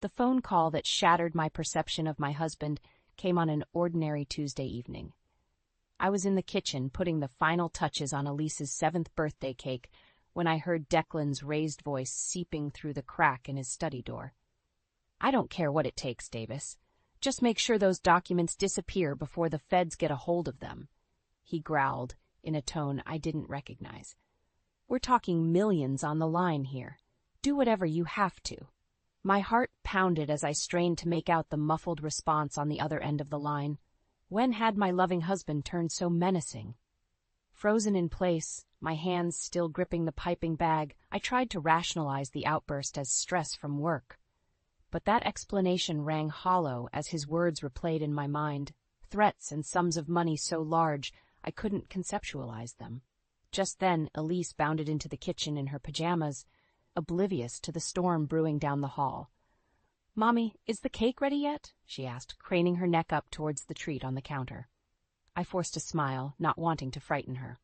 The phone call that shattered my perception of my husband came on an ordinary Tuesday evening. I was in the kitchen putting the final touches on Elise's 7th birthday cake when I heard Declan's raised voice seeping through the crack in his study door. "I don't care what it takes, Davis. Just make sure those documents disappear before the feds get a hold of them," he growled in a tone I didn't recognize. "We're talking millions on the line here. Do whatever you have to." My heart pounded as I strained to make out the muffled response on the other end of the line. When had my loving husband turned so menacing? Frozen in place, my hands still gripping the piping bag, I tried to rationalize the outburst as stress from work. But that explanation rang hollow as his words replayed in my mind, threats and sums of money so large I couldn't conceptualize them. Just then, Elise bounded into the kitchen in her pajamas, oblivious to the storm brewing down the hall. "Mommy, is the cake ready yet?" she asked, craning her neck up towards the treat on the counter. I forced a smile, not wanting to frighten her.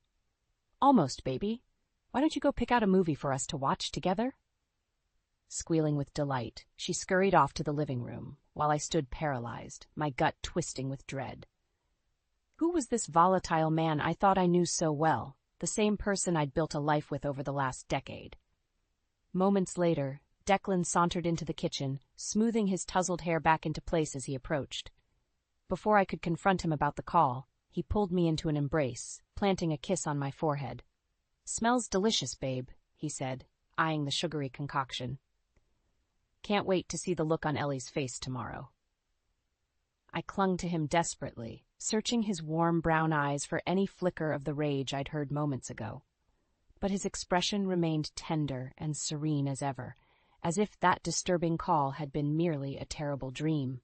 "Almost, baby. Why don't you go pick out a movie for us to watch together?" Squealing with delight, she scurried off to the living room, while I stood paralyzed, my gut twisting with dread. Who was this volatile man I thought I knew so well, the same person I'd built a life with over the last decade? Moments later, Declan sauntered into the kitchen, smoothing his tousled hair back into place as he approached. Before I could confront him about the call, he pulled me into an embrace, planting a kiss on my forehead. "Smells delicious, babe," he said, eyeing the sugary concoction. "Can't wait to see the look on Ellie's face tomorrow." I clung to him desperately, searching his warm brown eyes for any flicker of the rage I'd heard moments ago. But his expression remained tender and serene as ever, as if that disturbing call had been merely a terrible dream.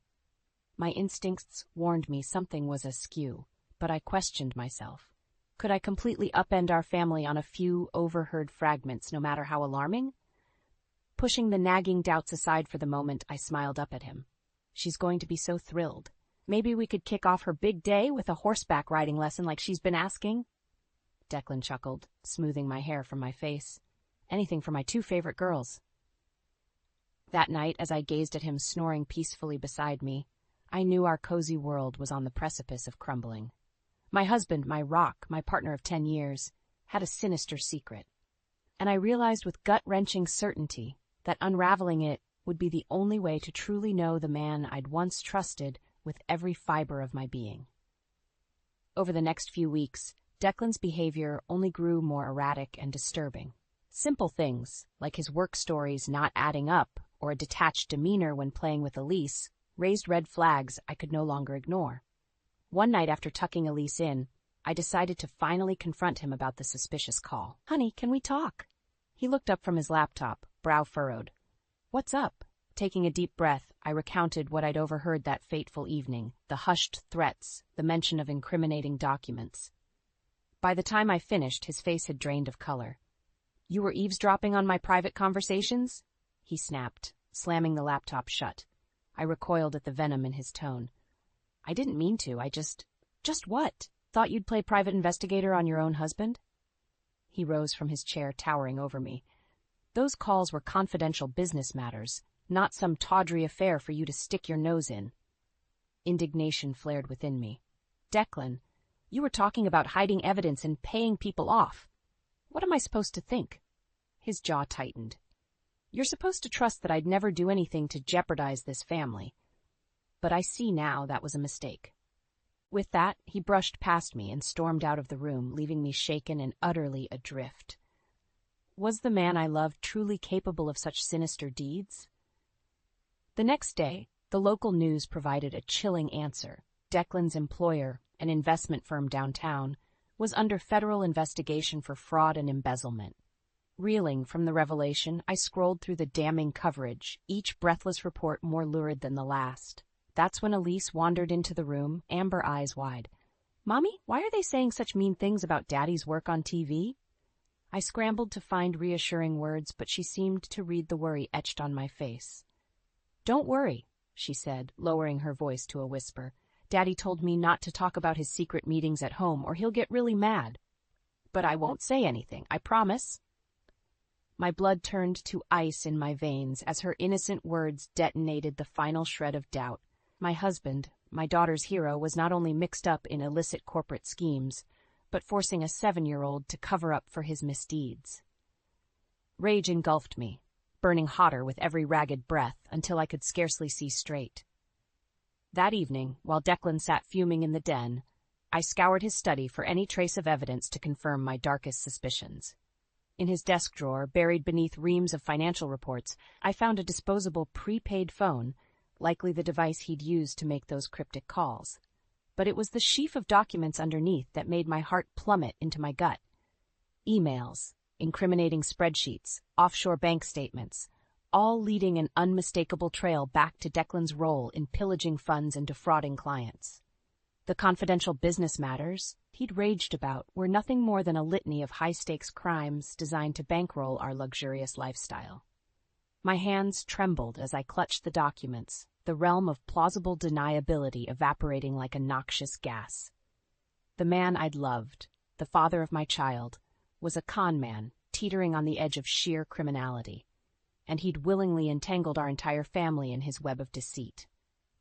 My instincts warned me something was askew, but I questioned myself. Could I completely upend our family on a few overheard fragments, no matter how alarming? Pushing the nagging doubts aside for the moment, I smiled up at him. She's going to be so thrilled. Maybe we could kick off her big day with a horseback riding lesson like she's been asking. Declan chuckled, smoothing my hair from my face. Anything for my 2 favorite girls. That night, as I gazed at him snoring peacefully beside me, I knew our cozy world was on the precipice of crumbling. My husband, my rock, my partner of 10 years, had a sinister secret. And I realized with gut-wrenching certainty that unraveling it would be the only way to truly know the man I'd once trusted with every fiber of my being. Over the next few weeks, Declan's behavior only grew more erratic and disturbing. Simple things, like his work stories not adding up or a detached demeanor when playing with Elise, raised red flags I could no longer ignore. One night after tucking Elise in, I decided to finally confront him about the suspicious call. "Honey, can we talk?" He looked up from his laptop, brow furrowed. "What's up?" Taking a deep breath, I recounted what I'd overheard that fateful evening, the hushed threats, the mention of incriminating documents. By the time I finished, his face had drained of color. "You were eavesdropping on my private conversations?" he snapped, slamming the laptop shut. I recoiled at the venom in his tone. "I didn't mean to, Just what? Thought you'd play private investigator on your own husband?" He rose from his chair, towering over me. "Those calls were confidential business matters, not some tawdry affair for you to stick your nose in." Indignation flared within me. "Declan, you were talking about hiding evidence and paying people off. What am I supposed to think?" His jaw tightened. "You're supposed to trust that I'd never do anything to jeopardize this family. But I see now that was a mistake." With that, he brushed past me and stormed out of the room, leaving me shaken and utterly adrift. Was the man I loved truly capable of such sinister deeds? The next day, the local news provided a chilling answer. Declan's employer, an investment firm downtown, was under federal investigation for fraud and embezzlement. Reeling from the revelation, I scrolled through the damning coverage, each breathless report more lurid than the last. That's when Elise wandered into the room, amber eyes wide. "Mommy, why are they saying such mean things about Daddy's work on TV?" I scrambled to find reassuring words, but she seemed to read the worry etched on my face. "Don't worry," she said, lowering her voice to a whisper. "Daddy told me not to talk about his secret meetings at home or he'll get really mad. But I won't say anything, I promise." My blood turned to ice in my veins as her innocent words detonated the final shred of doubt. My husband, my daughter's hero, was not only mixed up in illicit corporate schemes, but forcing a 7-year-old to cover up for his misdeeds. Rage engulfed me, burning hotter with every ragged breath until I could scarcely see straight. That evening, while Declan sat fuming in the den, I scoured his study for any trace of evidence to confirm my darkest suspicions. In his desk drawer, buried beneath reams of financial reports, I found a disposable prepaid phone, likely the device he'd used to make those cryptic calls. But it was the sheaf of documents underneath that made my heart plummet into my gut. Emails, incriminating spreadsheets, offshore bank statements, all leading an unmistakable trail back to Declan's role in pillaging funds and defrauding clients. The confidential business matters he'd raged about were nothing more than a litany of high-stakes crimes designed to bankroll our luxurious lifestyle. My hands trembled as I clutched the documents, the realm of plausible deniability evaporating like a noxious gas. The man I'd loved, the father of my child, was a con man teetering on the edge of sheer criminality, and he'd willingly entangled our entire family in his web of deceit.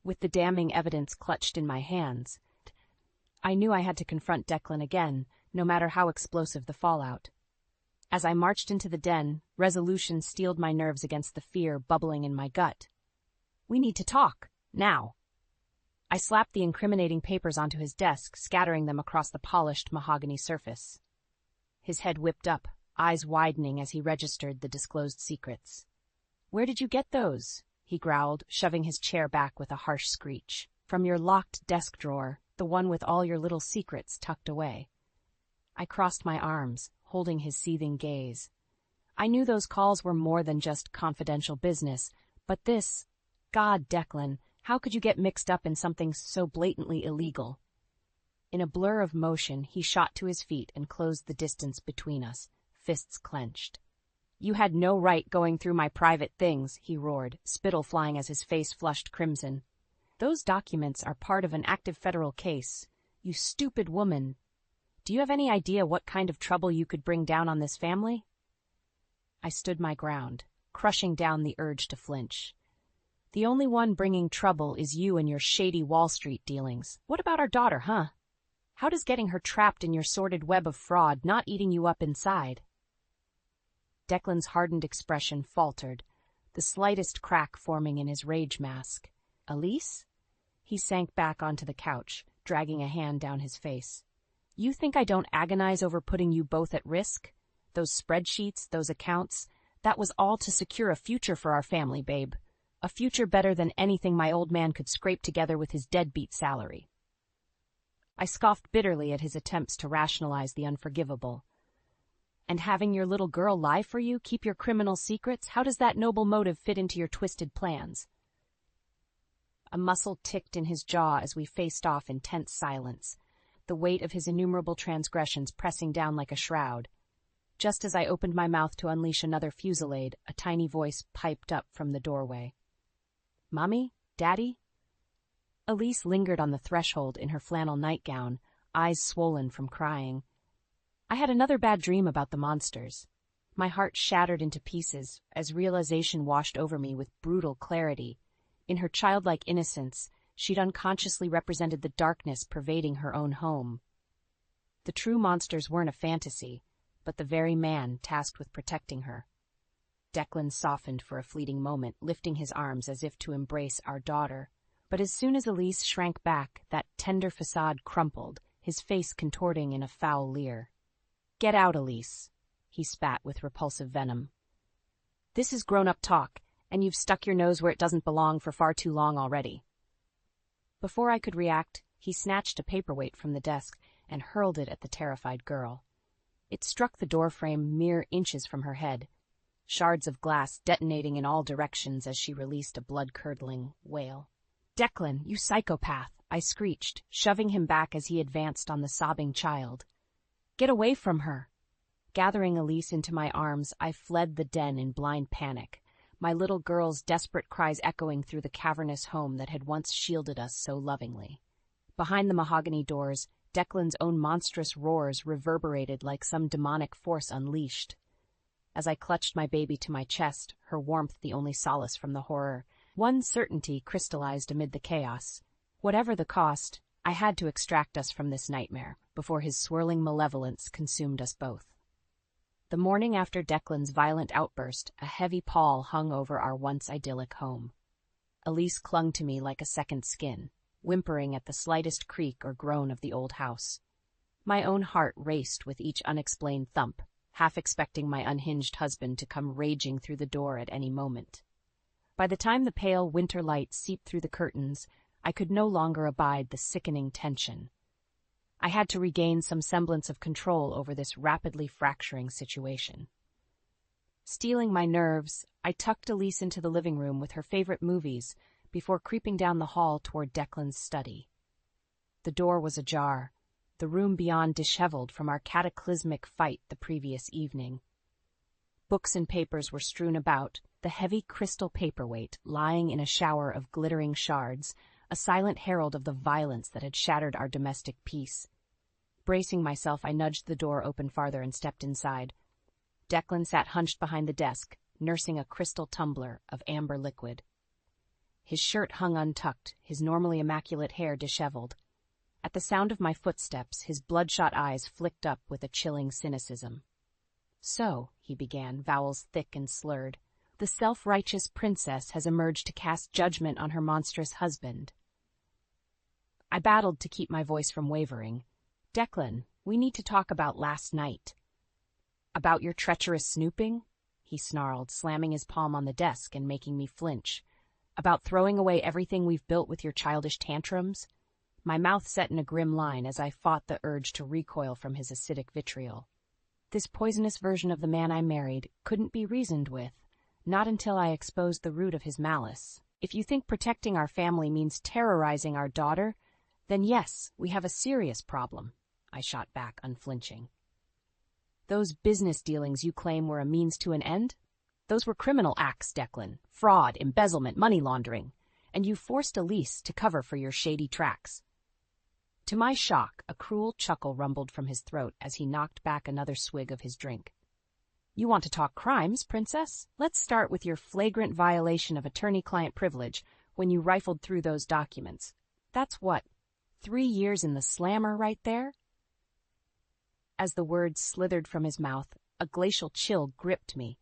With the damning evidence clutched in my hands, I knew I had to confront Declan again, no matter how explosive the fallout. As I marched into the den, resolution steeled my nerves against the fear bubbling in my gut. We need to talk, now. I slapped the incriminating papers onto his desk, scattering them across the polished mahogany surface. His head whipped up, eyes widening as he registered the disclosed secrets. "Where did you get those?" he growled, shoving his chair back with a harsh screech. "From your locked desk drawer, the one with all your little secrets tucked away." I crossed my arms, holding his seething gaze. I knew those calls were more than just confidential business, but this... God, Declan, how could you get mixed up in something so blatantly illegal? In a blur of motion, he shot to his feet and closed the distance between us, fists clenched. "You had no right going through my private things," he roared, spittle flying as his face flushed crimson. "Those documents are part of an active federal case. You stupid woman. Do you have any idea what kind of trouble you could bring down on this family?" I stood my ground, crushing down the urge to flinch. "The only one bringing trouble is you and your shady Wall Street dealings. What about our daughter, huh? How does getting her trapped in your sordid web of fraud not eating you up inside?" Declan's hardened expression faltered, the slightest crack forming in his rage mask. "Elise?" He sank back onto the couch, dragging a hand down his face. "You think I don't agonize over putting you both at risk? Those spreadsheets, those accounts, that was all to secure a future for our family, babe. A future better than anything my old man could scrape together with his deadbeat salary." I scoffed bitterly at his attempts to rationalize the unforgivable. "And having your little girl lie for you, keep your criminal secrets, how does that noble motive fit into your twisted plans?" A muscle ticked in his jaw as we faced off in tense silence, the weight of his innumerable transgressions pressing down like a shroud. Just as I opened my mouth to unleash another fusillade, a tiny voice piped up from the doorway. "Mommy? Daddy?" Elise lingered on the threshold in her flannel nightgown, eyes swollen from crying. I had another bad dream about the monsters. My heart shattered into pieces as realization washed over me with brutal clarity. In her childlike innocence, she'd unconsciously represented the darkness pervading her own home. The true monsters weren't a fantasy, but the very man tasked with protecting her. Declan softened for a fleeting moment, lifting his arms as if to embrace our daughter. But as soon as Elise shrank back, that tender facade crumpled, his face contorting in a foul leer. "Get out, Elise," he spat with repulsive venom. "This is grown-up talk, and you've stuck your nose where it doesn't belong for far too long already." Before I could react, he snatched a paperweight from the desk and hurled it at the terrified girl. It struck the doorframe mere inches from her head, shards of glass detonating in all directions as she released a blood-curdling wail. "Declan, you psychopath!" I screeched, shoving him back as he advanced on the sobbing child. "Get away from her!" Gathering Elise into my arms, I fled the den in blind panic, my little girl's desperate cries echoing through the cavernous home that had once shielded us so lovingly. Behind the mahogany doors, Declan's own monstrous roars reverberated like some demonic force unleashed. as I clutched my baby to my chest, her warmth the only solace from the horror. One certainty crystallized amid the chaos. Whatever the cost, I had to extract us from this nightmare before his swirling malevolence consumed us both. The morning after Declan's violent outburst, a heavy pall hung over our once idyllic home. Elise clung to me like a second skin, whimpering at the slightest creak or groan of the old house. My own heart raced with each unexplained thump, half expecting my unhinged husband to come raging through the door at any moment. By the time the pale winter light seeped through the curtains, I could no longer abide the sickening tension. I had to regain some semblance of control over this rapidly fracturing situation. Steeling my nerves, I tucked Elise into the living room with her favorite movies before creeping down the hall toward Declan's study. The door was ajar, the room beyond disheveled from our cataclysmic fight the previous evening. Books and papers were strewn about, the heavy crystal paperweight lying in a shower of glittering shards, a silent herald of the violence that had shattered our domestic peace. Bracing myself, I nudged the door open farther and stepped inside. Declan sat hunched behind the desk, nursing a crystal tumbler of amber liquid. His shirt hung untucked, his normally immaculate hair disheveled. At the sound of my footsteps, his bloodshot eyes flicked up with a chilling cynicism. "So," he began, vowels thick and slurred, "the self-righteous princess has emerged to cast judgment on her monstrous husband." I battled to keep my voice from wavering. "Declan, we need to talk about last night." "About your treacherous snooping?" he snarled, slamming his palm on the desk and making me flinch. "About throwing away everything we've built with your childish tantrums?" My mouth set in a grim line as I fought the urge to recoil from his acidic vitriol. This poisonous version of the man I married couldn't be reasoned with, not until I exposed the root of his malice. "If you think protecting our family means terrorizing our daughter, then yes, we have a serious problem," I shot back, unflinching. "Those business dealings you claim were a means to an end? Those were criminal acts, Declan. Fraud, embezzlement, money laundering. And you forced Elise to cover for your shady tracks." To my shock, a cruel chuckle rumbled from his throat as he knocked back another swig of his drink. "You want to talk crimes, princess? Let's start with your flagrant violation of attorney-client privilege when you rifled through those documents. That's what, 3 years in the slammer right there?" As the words slithered from his mouth, a glacial chill gripped me.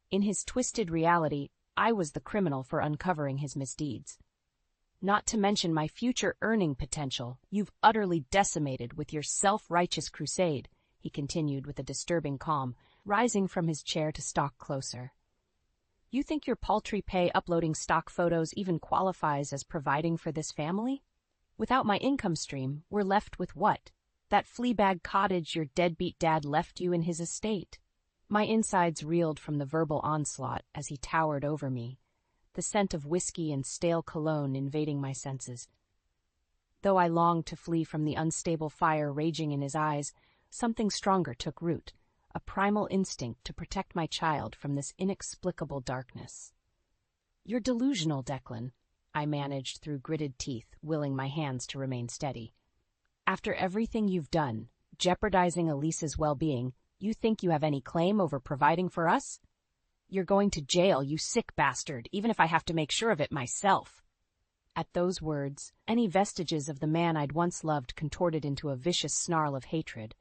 In his twisted reality, I was the criminal for uncovering his misdeeds. "Not to mention my future earning potential, you've utterly decimated with your self-righteous crusade," he continued with a disturbing calm, rising from his chair to stalk closer. "You think your paltry pay uploading stock photos even qualifies as providing for this family? Without my income stream, we're left with what? That flea-bag cottage your deadbeat dad left you in his estate." My insides reeled from the verbal onslaught as he towered over me, the scent of whiskey and stale cologne invading my senses. Though I longed to flee from the unstable fire raging in his eyes, something stronger took root, a primal instinct to protect my child from this inexplicable darkness. "You're delusional, Declan," I managed through gritted teeth, willing my hands to remain steady. "After everything you've done, jeopardizing Elise's well-being, you think you have any claim over providing for us? You're going to jail, you sick bastard, even if I have to make sure of it myself." At those words, any vestiges of the man I'd once loved contorted into a vicious snarl of hatred.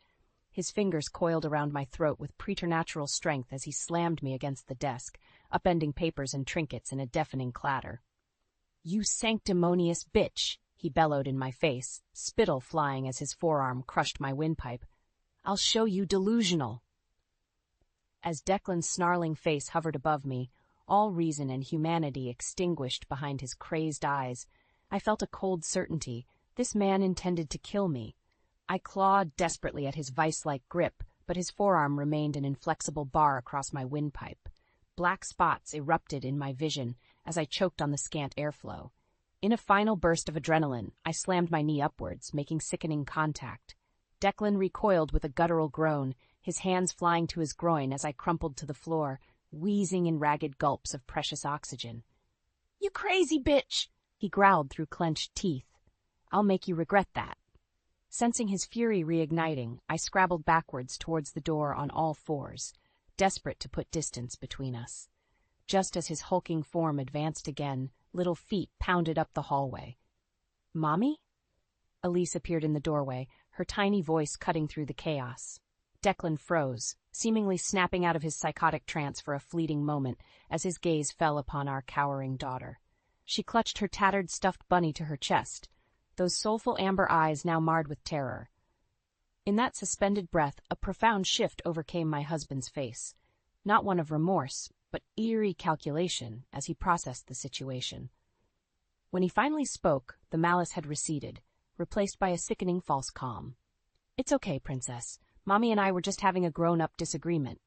His fingers coiled around my throat with preternatural strength as he slammed me against the desk, upending papers and trinkets in a deafening clatter. "You sanctimonious bitch!" he bellowed in my face, spittle flying as his forearm crushed my windpipe. "I'll show you delusional." As Declan's snarling face hovered above me, all reason and humanity extinguished behind his crazed eyes, I felt a cold certainty. This man intended to kill me. I clawed desperately at his vice-like grip, but his forearm remained an inflexible bar across my windpipe. Black spots erupted in my vision as I choked on the scant airflow. In a final burst of adrenaline, I slammed my knee upwards, making sickening contact. Declan recoiled with a guttural groan, his hands flying to his groin as I crumpled to the floor, wheezing in ragged gulps of precious oxygen. "You crazy bitch!" he growled through clenched teeth. "I'll make you regret that." Sensing his fury reigniting, I scrabbled backwards towards the door on all fours. desperate to put distance between us. Just as his hulking form advanced again, little feet pounded up the hallway. "Mommy?" Elise appeared in the doorway, her tiny voice cutting through the chaos. Declan froze, seemingly snapping out of his psychotic trance for a fleeting moment as his gaze fell upon our cowering daughter. She clutched her tattered stuffed bunny to her chest, those soulful amber eyes now marred with terror. In that suspended breath, a profound shift overcame my husband's face, not one of remorse, but eerie calculation as he processed the situation. When he finally spoke, the malice had receded, replaced by a sickening false calm. "It's okay, Princess. Mommy and I were just having a grown-up disagreement."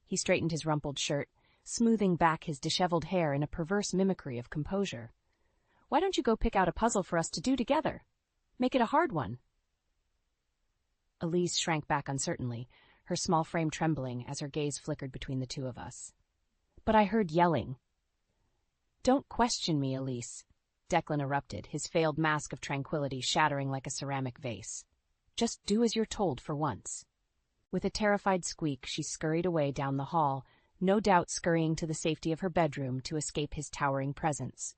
He straightened his rumpled shirt, smoothing back his disheveled hair in a perverse mimicry of composure. "Why don't you go pick out a puzzle for us to do together? Make it a hard one." Elise shrank back uncertainly, her small frame trembling as her gaze flickered between the two of us. "But I heard yelling." "Don't question me, Elise," Declan erupted, his failed mask of tranquility shattering like a ceramic vase. "Just do as you're told for once." With a terrified squeak, she scurried away down the hall, no doubt scurrying to the safety of her bedroom to escape his towering presence.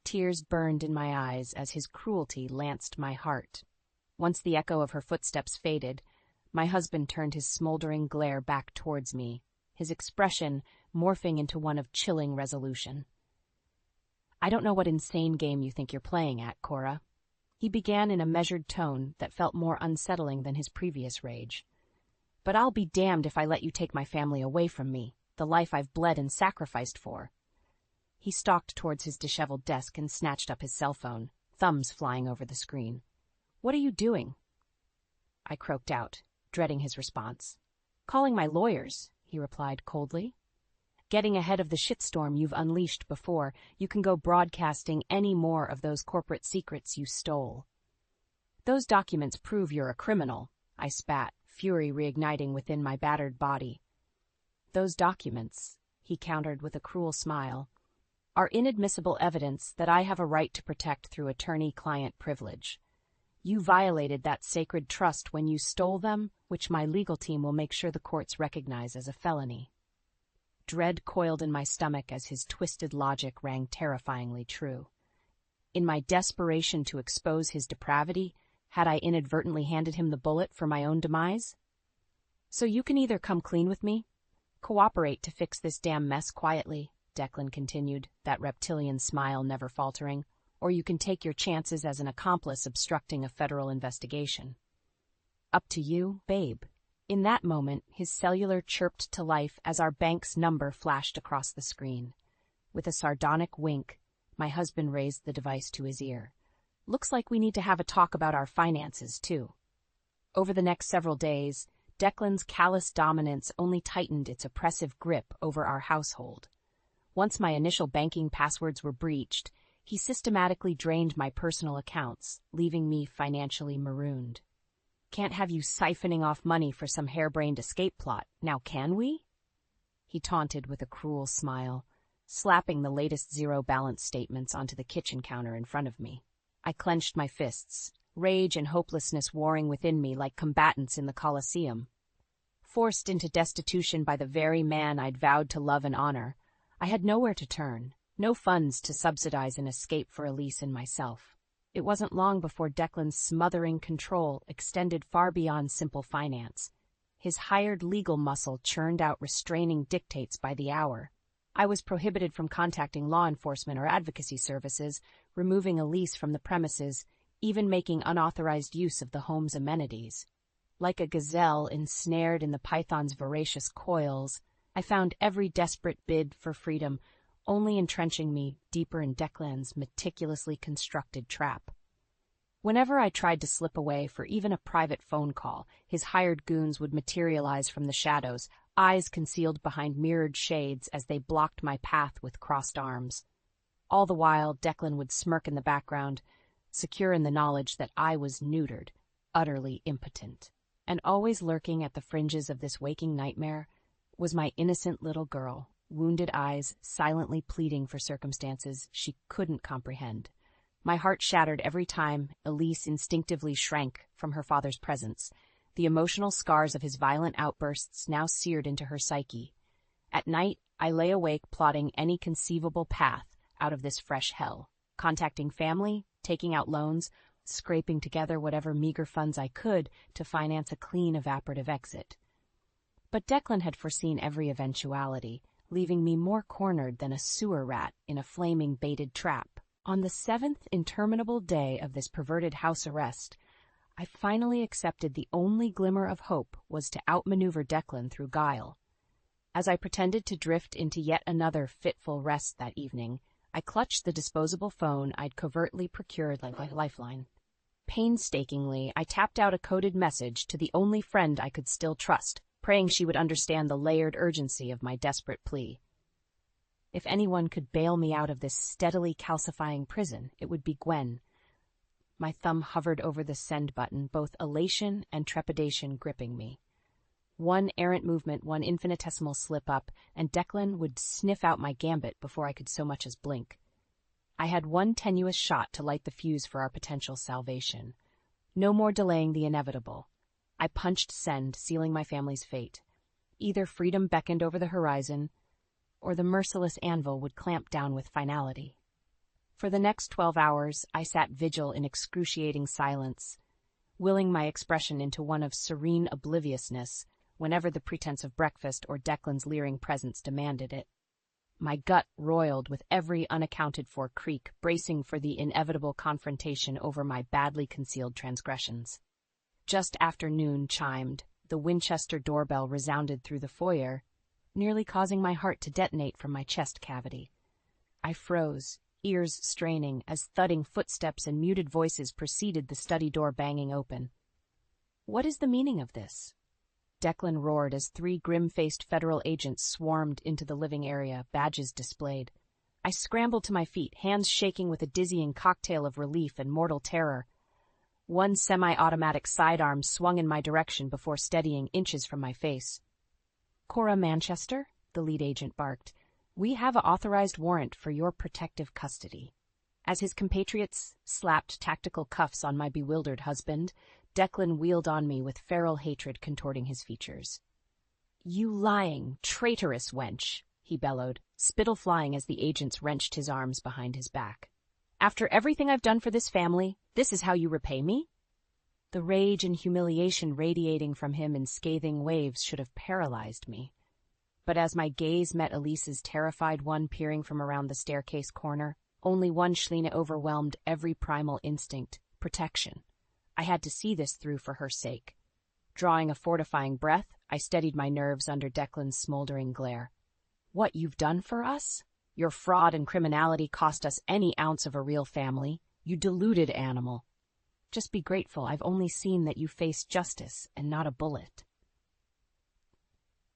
Tears burned in my eyes as his cruelty lanced my heart. Once the echo of her footsteps faded, my husband turned his smoldering glare back towards me, his expression morphing into one of chilling resolution. "I don't know what insane game you think you're playing at, Cora." He began in a measured tone that felt more unsettling than his previous rage. "But I'll be damned if I let you take my family away from me, the life I've bled and sacrificed for." He stalked towards his disheveled desk and snatched up his cell phone, thumbs flying over the screen. "What are you doing?" I croaked out, dreading his response. "Calling my lawyers," he replied coldly. "Getting ahead of the shitstorm you've unleashed before you can go broadcasting any more of those corporate secrets you stole." "Those documents prove you're a criminal," I spat, fury reigniting within my battered body. "Those documents," he countered with a cruel smile, "are inadmissible evidence that I have a right to protect through attorney-client privilege. You violated that sacred trust when you stole them, which my legal team will make sure the courts recognize as a felony." Dread coiled in my stomach as his twisted logic rang terrifyingly true. In my desperation to expose his depravity, had I inadvertently handed him the bullet for my own demise? "So you can either come clean with me, cooperate to fix this damn mess quietly," Declan continued, that reptilian smile never faltering, "or you can take your chances as an accomplice obstructing a federal investigation. Up to you, babe." In that moment, his cellular chirped to life as our bank's number flashed across the screen. With a sardonic wink, my husband raised the device to his ear. "Looks like we need to have a talk about our finances, too." Over the next several days, Declan's callous dominance only tightened its oppressive grip over our household. Once my initial banking passwords were breached, he systematically drained my personal accounts, leaving me financially marooned. "Can't have you siphoning off money for some harebrained escape plot, now can we?" He taunted with a cruel smile, slapping the latest zero-balance statements onto the kitchen counter in front of me. I clenched my fists, rage and hopelessness warring within me like combatants in the Colosseum. Forced into destitution by the very man I'd vowed to love and honor, I had nowhere to turn, no funds to subsidize an escape for Elise and myself. It wasn't long before Declan's smothering control extended far beyond simple finance. His hired legal muscle churned out restraining dictates by the hour. I was prohibited from contacting law enforcement or advocacy services, removing Elise from the premises, even making unauthorized use of the home's amenities. Like a gazelle ensnared in the python's voracious coils, I found every desperate bid for freedom only entrenching me deeper in Declan's meticulously constructed trap. Whenever I tried to slip away for even a private phone call, his hired goons would materialize from the shadows, eyes concealed behind mirrored shades as they blocked my path with crossed arms. All the while, Declan would smirk in the background, secure in the knowledge that I was neutered, utterly impotent. And always lurking at the fringes of this waking nightmare was my innocent little girl, wounded eyes silently pleading for circumstances she couldn't comprehend. My heart shattered every time Elise instinctively shrank from her father's presence, the emotional scars of his violent outbursts now seared into her psyche. At night, I lay awake plotting any conceivable path out of this fresh hell, contacting family, taking out loans, scraping together whatever meager funds I could to finance a clean, evaporative exit. But Declan had foreseen every eventuality, leaving me more cornered than a sewer rat in a flaming baited trap. On the 7th interminable day of this perverted house arrest, I finally accepted the only glimmer of hope was to outmaneuver Declan through guile. As I pretended to drift into yet another fitful rest that evening, I clutched the disposable phone I'd covertly procured like a lifeline. Painstakingly, I tapped out a coded message to the only friend I could still trust, praying she would understand the layered urgency of my desperate plea. If anyone could bail me out of this steadily calcifying prison, it would be Gwen. My thumb hovered over the send button, both elation and trepidation gripping me. One errant movement, one infinitesimal slip-up, and Declan would sniff out my gambit before I could so much as blink. I had one tenuous shot to light the fuse for our potential salvation. No more delaying the inevitable. I punched send, sealing my family's fate. Either freedom beckoned over the horizon, or the merciless anvil would clamp down with finality. For the next 12 hours, I sat vigil in excruciating silence, willing my expression into one of serene obliviousness whenever the pretense of breakfast or Declan's leering presence demanded it. My gut roiled with every unaccounted-for creak, bracing for the inevitable confrontation over my badly concealed transgressions. Just after noon chimed, the Winchester doorbell resounded through the foyer, nearly causing my heart to detonate from my chest cavity. I froze, ears straining, as thudding footsteps and muted voices preceded the study door banging open. "What is the meaning of this?" Declan roared as 3 grim-faced federal agents swarmed into the living area, badges displayed. I scrambled to my feet, hands shaking with a dizzying cocktail of relief and mortal terror. One semi-automatic sidearm swung in my direction before steadying inches from my face. "Cora Manchester," the lead agent barked, "we have an authorized warrant for your protective custody." As his compatriots slapped tactical cuffs on my bewildered husband, Declan wheeled on me with feral hatred contorting his features. "You lying, traitorous wench," he bellowed, spittle flying as the agents wrenched his arms behind his back. "After everything I've done for this family, this is how you repay me?" The rage and humiliation radiating from him in scathing waves should have paralyzed me. But as my gaze met Elise's terrified one peering from around the staircase corner, only one Schlina overwhelmed every primal instinct: protection. I had to see this through for her sake. Drawing a fortifying breath, I steadied my nerves under Declan's smoldering glare. "What you've done for us? Your fraud and criminality cost us any ounce of a real family. You deluded animal. Just be grateful I've only seen that you faced justice and not a bullet."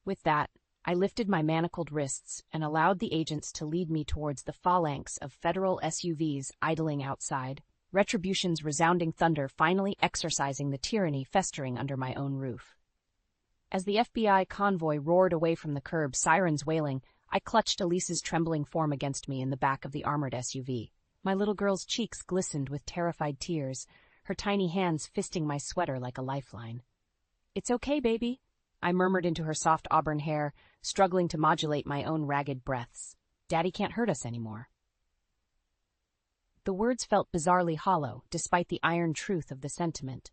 With that, I lifted my manacled wrists and allowed the agents to lead me towards the phalanx of federal SUVs idling outside, Retribution's resounding thunder finally exorcising the tyranny festering under my own roof. As the FBI convoy roared away from the curb, sirens wailing, I clutched Elise's trembling form against me in the back of the armored SUV. My little girl's cheeks glistened with terrified tears, her tiny hands fisting my sweater like a lifeline. "It's okay, baby," I murmured into her soft auburn hair, struggling to modulate my own ragged breaths. "Daddy can't hurt us anymore." The words felt bizarrely hollow, despite the iron truth of the sentiment.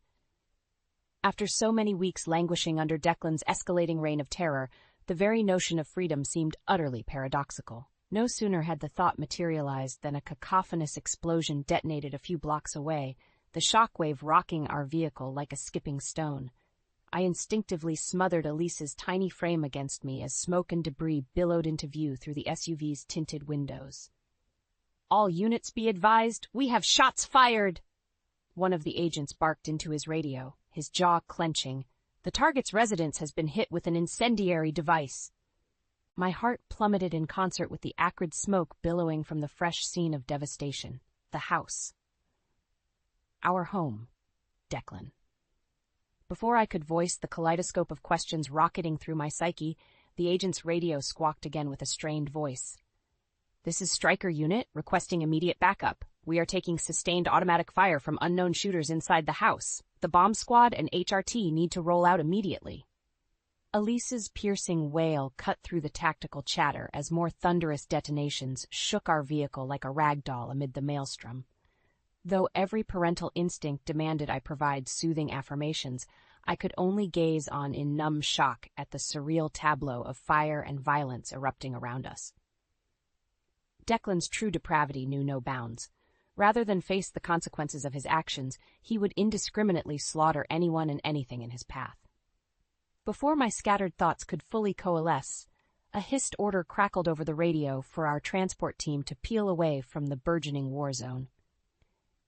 After so many weeks languishing under Declan's escalating reign of terror, the very notion of freedom seemed utterly paradoxical. No sooner had the thought materialized than a cacophonous explosion detonated a few blocks away, the shockwave rocking our vehicle like a skipping stone. I instinctively smothered Elise's tiny frame against me as smoke and debris billowed into view through the SUV's tinted windows. "All units be advised, we have shots fired!" One of the agents barked into his radio, his jaw clenching. "The target's residence has been hit with an incendiary device." My heart plummeted in concert with the acrid smoke billowing from the fresh scene of devastation. The house. Our home. Declan. Before I could voice the kaleidoscope of questions rocketing through my psyche, the agent's radio squawked again with a strained voice. "This is Stryker Unit, requesting immediate backup. We are taking sustained automatic fire from unknown shooters inside the house. The bomb squad and HRT need to roll out immediately." Elise's piercing wail cut through the tactical chatter as more thunderous detonations shook our vehicle like a rag doll amid the maelstrom. Though every parental instinct demanded I provide soothing affirmations, I could only gaze on in numb shock at the surreal tableau of fire and violence erupting around us. Declan's true depravity knew no bounds. Rather than face the consequences of his actions, he would indiscriminately slaughter anyone and anything in his path. Before my scattered thoughts could fully coalesce, a hissed order crackled over the radio for our transport team to peel away from the burgeoning war zone.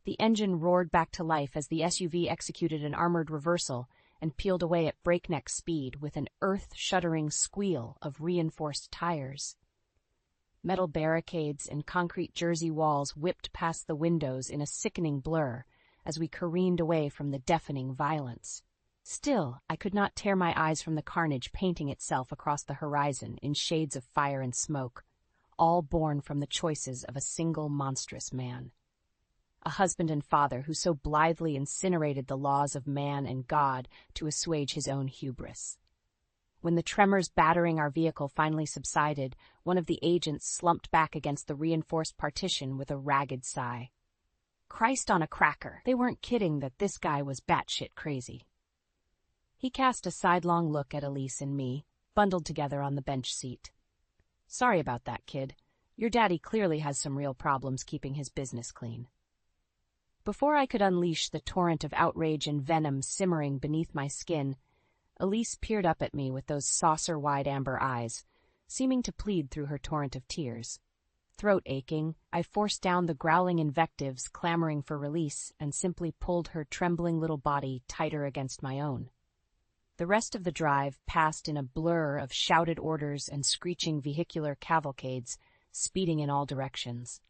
The engine roared back to life as the SUV executed an armored reversal and peeled away at breakneck speed with an earth-shuddering squeal of reinforced tires. Metal barricades and concrete jersey walls whipped past the windows in a sickening blur as we careened away from the deafening violence. Still, I could not tear my eyes from the carnage painting itself across the horizon in shades of fire and smoke, all born from the choices of a single monstrous man. A husband and father who so blithely incinerated the laws of man and God to assuage his own hubris. When the tremors battering our vehicle finally subsided, one of the agents slumped back against the reinforced partition with a ragged sigh. Christ on a cracker, they weren't kidding that this guy was batshit crazy. He cast a sidelong look at Elise and me, bundled together on the bench seat. "Sorry about that, kid. Your daddy clearly has some real problems keeping his business clean." Before I could unleash the torrent of outrage and venom simmering beneath my skin, Elise peered up at me with those saucer-wide amber eyes, seeming to plead through her torrent of tears. Throat aching, I forced down the growling invectives clamoring for release and simply pulled her trembling little body tighter against my own. The rest of the drive passed in a blur of shouted orders and screeching vehicular cavalcades, speeding in all directions.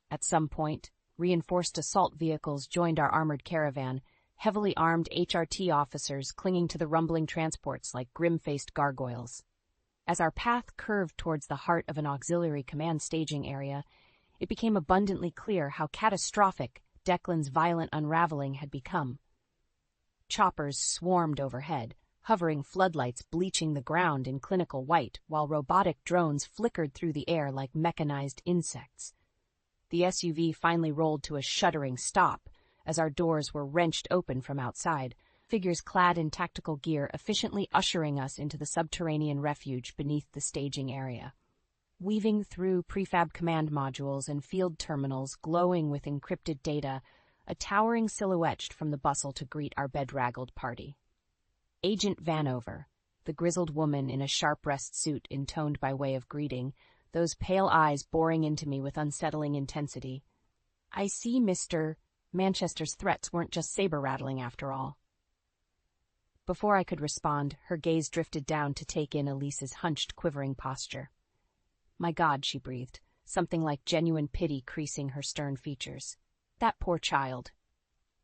At some point, reinforced assault vehicles joined our armored caravan, heavily armed HRT officers clinging to the rumbling transports like grim-faced gargoyles. As our path curved towards the heart of an auxiliary command staging area, it became abundantly clear how catastrophic Declan's violent unraveling had become. Choppers swarmed overhead, hovering floodlights bleaching the ground in clinical white, while robotic drones flickered through the air like mechanized insects. The SUV finally rolled to a shuddering stop as our doors were wrenched open from outside, figures clad in tactical gear efficiently ushering us into the subterranean refuge beneath the staging area. Weaving through prefab command modules and field terminals glowing with encrypted data, a towering silhouette from the bustle to greet our bedraggled party. Agent Vanover, the grizzled woman in a sharp-pressed suit intoned by way of greeting, those pale eyes boring into me with unsettling intensity. "I see, Mr. Manchester's threats weren't just saber-rattling after all." Before I could respond, her gaze drifted down to take in Elise's hunched, quivering posture. "My God," she breathed, something like genuine pity creasing her stern features. "That poor child."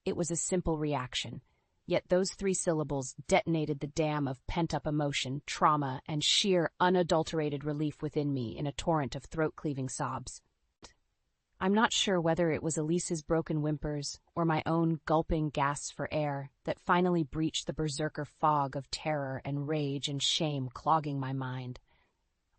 It was a simple reaction, yet those 3 syllables detonated the dam of pent-up emotion, trauma, and sheer, unadulterated relief within me in a torrent of throat-cleaving sobs. I'm not sure whether it was Elise's broken whimpers or my own gulping gasps for air that finally breached the berserker fog of terror and rage and shame clogging my mind.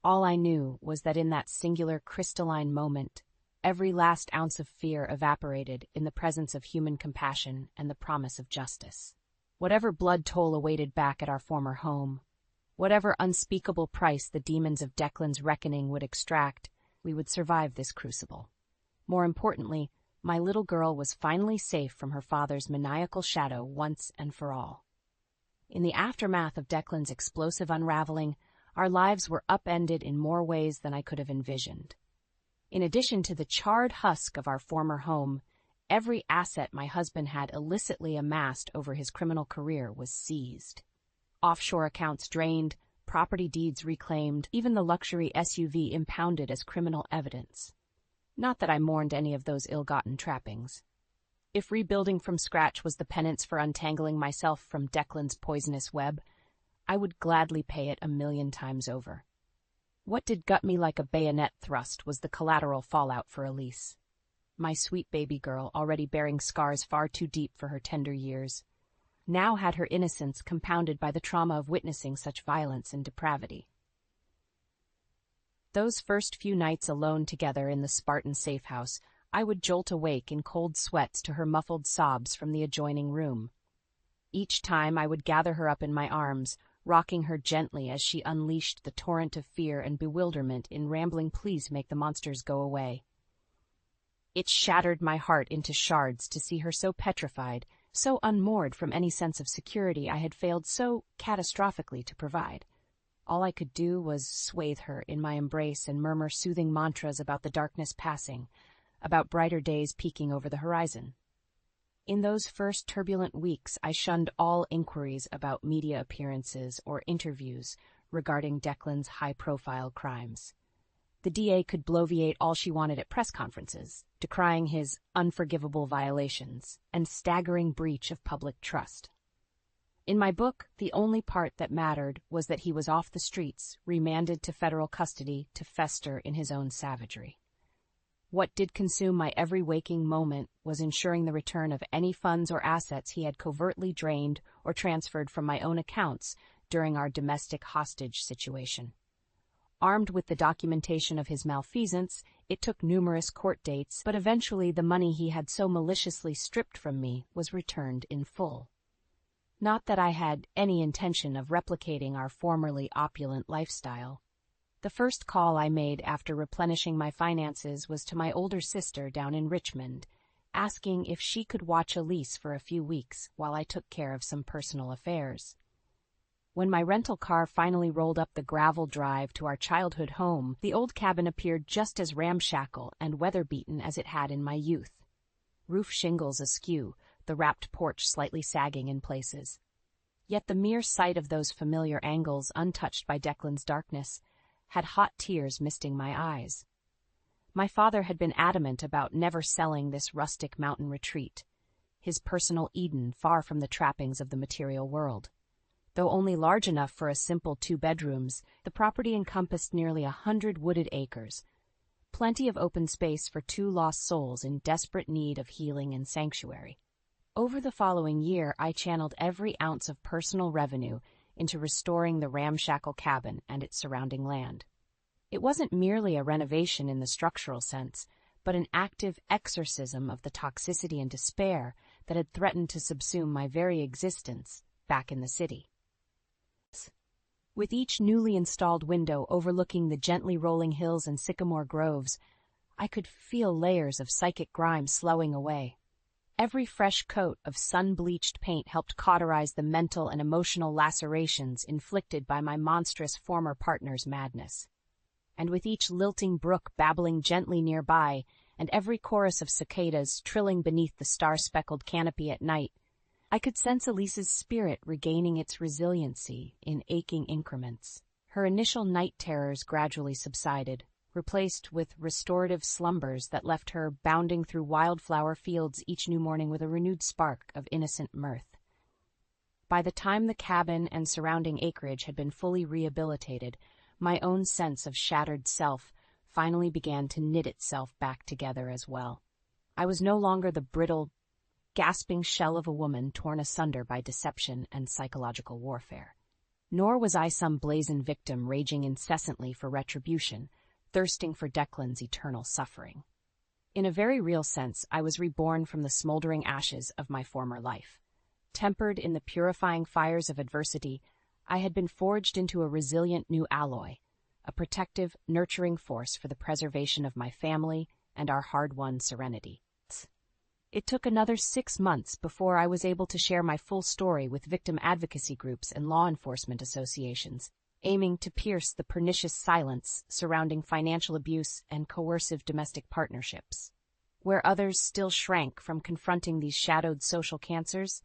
All I knew was that in that singular crystalline moment, every last ounce of fear evaporated in the presence of human compassion and the promise of justice. Whatever blood toll awaited back at our former home, whatever unspeakable price the demons of Declan's reckoning would extract, we would survive this crucible. More importantly, my little girl was finally safe from her father's maniacal shadow once and for all. In the aftermath of Declan's explosive unraveling, our lives were upended in more ways than I could have envisioned. In addition to the charred husk of our former home, every asset my husband had illicitly amassed over his criminal career was seized. Offshore accounts drained, property deeds reclaimed, even the luxury SUV impounded as criminal evidence. Not that I mourned any of those ill-gotten trappings. If rebuilding from scratch was the penance for untangling myself from Declan's poisonous web, I would gladly pay it 1,000,000 times over. What did gut me like a bayonet thrust was the collateral fallout for Elise. My sweet baby girl, already bearing scars far too deep for her tender years. now had her innocence compounded by the trauma of witnessing such violence and depravity. Those first few nights alone together in the Spartan safe house, I would jolt awake in cold sweats to her muffled sobs from the adjoining room. Each time I would gather her up in my arms, rocking her gently as she unleashed the torrent of fear and bewilderment in rambling pleas to make the monsters go away. It shattered my heart into shards to see her so petrified, so unmoored from any sense of security I had failed so catastrophically to provide. All I could do was swathe her in my embrace and murmur soothing mantras about the darkness passing, about brighter days peeking over the horizon. In those first turbulent weeks, I shunned all inquiries about media appearances or interviews regarding Declan's high-profile crimes. The DA could bloviate all she wanted at press conferences, decrying his unforgivable violations and staggering breach of public trust. In my book, the only part that mattered was that he was off the streets, remanded to federal custody to fester in his own savagery. What did consume my every waking moment was ensuring the return of any funds or assets he had covertly drained or transferred from my own accounts during our domestic hostage situation. Armed with the documentation of his malfeasance, it took numerous court dates, but eventually the money he had so maliciously stripped from me was returned in full. Not that I had any intention of replicating our formerly opulent lifestyle. The first call I made after replenishing my finances was to my older sister down in Richmond, asking if she could watch Elise for a few weeks while I took care of some personal affairs. When my rental car finally rolled up the gravel drive to our childhood home, the old cabin appeared just as ramshackle and weather-beaten as it had in my youth. Roof shingles askew, the wrapped porch slightly sagging in places. Yet the mere sight of those familiar angles untouched by Declan's darkness had hot tears misting my eyes. My father had been adamant about never selling this rustic mountain retreat, his personal Eden far from the trappings of the material world. Though only large enough for a simple 2 bedrooms, the property encompassed nearly 100 wooded acres, plenty of open space for 2 lost souls in desperate need of healing and sanctuary. Over the following year, I channeled every ounce of personal revenue into restoring the ramshackle cabin and its surrounding land. It wasn't merely a renovation in the structural sense, but an active exorcism of the toxicity and despair that had threatened to subsume my very existence back in the city. With each newly installed window overlooking the gently rolling hills and sycamore groves, I could feel layers of psychic grime slowing away. Every fresh coat of sun-bleached paint helped cauterize the mental and emotional lacerations inflicted by my monstrous former partner's madness. And with each lilting brook babbling gently nearby, and every chorus of cicadas trilling beneath the star-speckled canopy at night, I could sense Elise's spirit regaining its resiliency in aching increments. Her initial night terrors gradually subsided, replaced with restorative slumbers that left her bounding through wildflower fields each new morning with a renewed spark of innocent mirth. By the time the cabin and surrounding acreage had been fully rehabilitated, my own sense of shattered self finally began to knit itself back together as well. I was no longer the brittle, gasping shell of a woman torn asunder by deception and psychological warfare. Nor was I some brazen victim raging incessantly for retribution, thirsting for Declan's eternal suffering. In a very real sense, I was reborn from the smoldering ashes of my former life. Tempered in the purifying fires of adversity, I had been forged into a resilient new alloy, a protective, nurturing force for the preservation of my family and our hard-won serenity. It took another 6 months before I was able to share my full story with victim advocacy groups and law enforcement associations, aiming to pierce the pernicious silence surrounding financial abuse and coercive domestic partnerships. Where others still shrank from confronting these shadowed social cancers,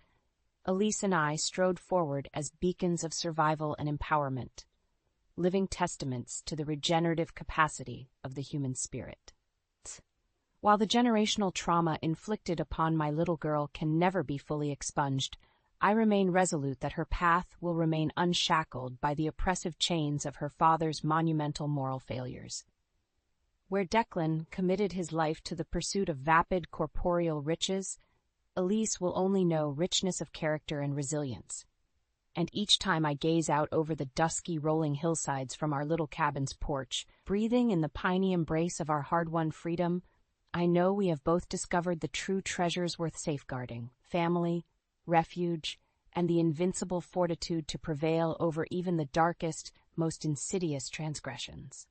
Elise and I strode forward as beacons of survival and empowerment, living testaments to the regenerative capacity of the human spirit. While the generational trauma inflicted upon my little girl can never be fully expunged, I remain resolute that her path will remain unshackled by the oppressive chains of her father's monumental moral failures. Where Declan committed his life to the pursuit of vapid corporeal riches, Elise will only know richness of character and resilience. And each time I gaze out over the dusky rolling hillsides from our little cabin's porch, breathing in the piney embrace of our hard-won freedom, I know we have both discovered the true treasures worth safeguarding: family, refuge, and the invincible fortitude to prevail over even the darkest, most insidious transgressions.